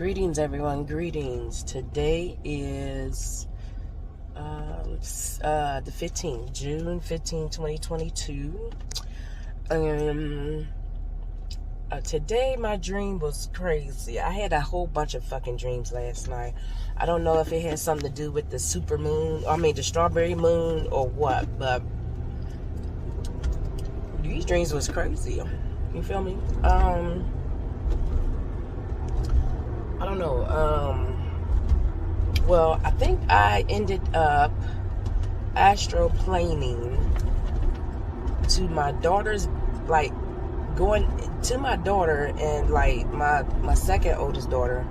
Greetings, everyone. Greetings. Today is the 15th, June 15, 2022. Today my dream was crazy. I had a whole bunch of fucking dreams last night. I don't know if it had something to do with the super moon, the strawberry moon or what, but these dreams was crazy. You feel me? I don't know. Well, I think I ended up astroplaning to my daughter's, going to my daughter and my second oldest daughter,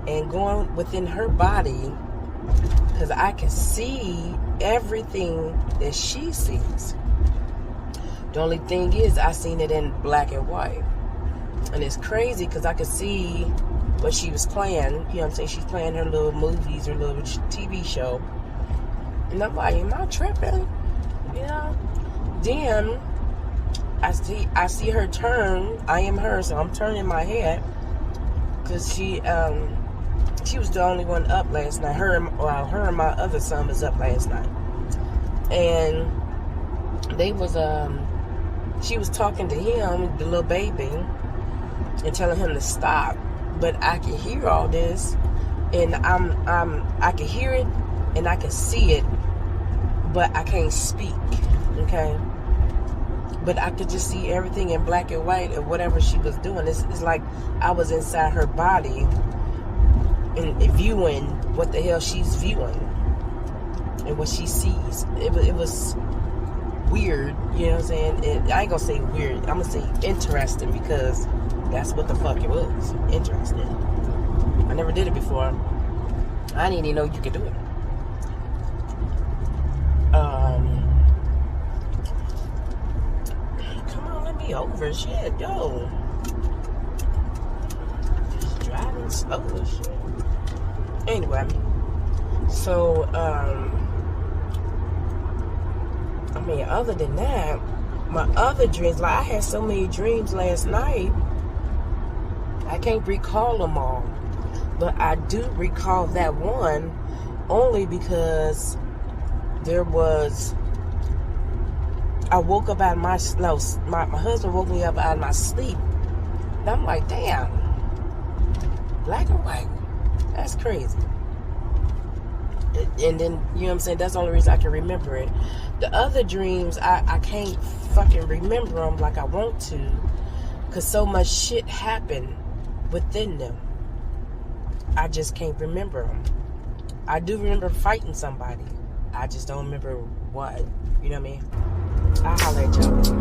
and going within her body, because I can see everything that she sees. The only thing is, I seen it in black and white, and it's crazy because I could see what she was playing. You know what I'm saying? She's playing her little movies, her little TV show, and I'm like, am I tripping? You know? Then I see her turn. I am her, so I'm turning my head, because she was the only one up last night. Her and my other son was up last night, and they was she was talking to him, the little baby, and telling him to stop. But I can hear all this, and I can hear it and I can see it, but I can't speak. Okay. But I could just see everything in black and white of whatever she was doing. It's like I was inside her body and viewing what the hell she's viewing and what she sees. It was weird, you know what I'm saying? I ain't gonna say weird. I'm gonna say interesting, because that's what the fuck it was. Interesting. I never did it before. I didn't even know you could do it. Come on, let me over. Shit, yo. Just driving slow as shit. Anyway, so, other than that, my other dreams, I had so many dreams last night, I can't recall them all. But I do recall that one, only because I woke up out of my husband woke me up out of my sleep. And I'm like, damn, black and white, that's crazy. And then, you know what I'm saying, that's the only reason I can remember it. The other dreams, I can't fucking remember them like I want to, because so much shit happened within them. I just can't remember them. I do remember fighting somebody. I just don't remember what. You know what I mean? I'll holler at y'all later.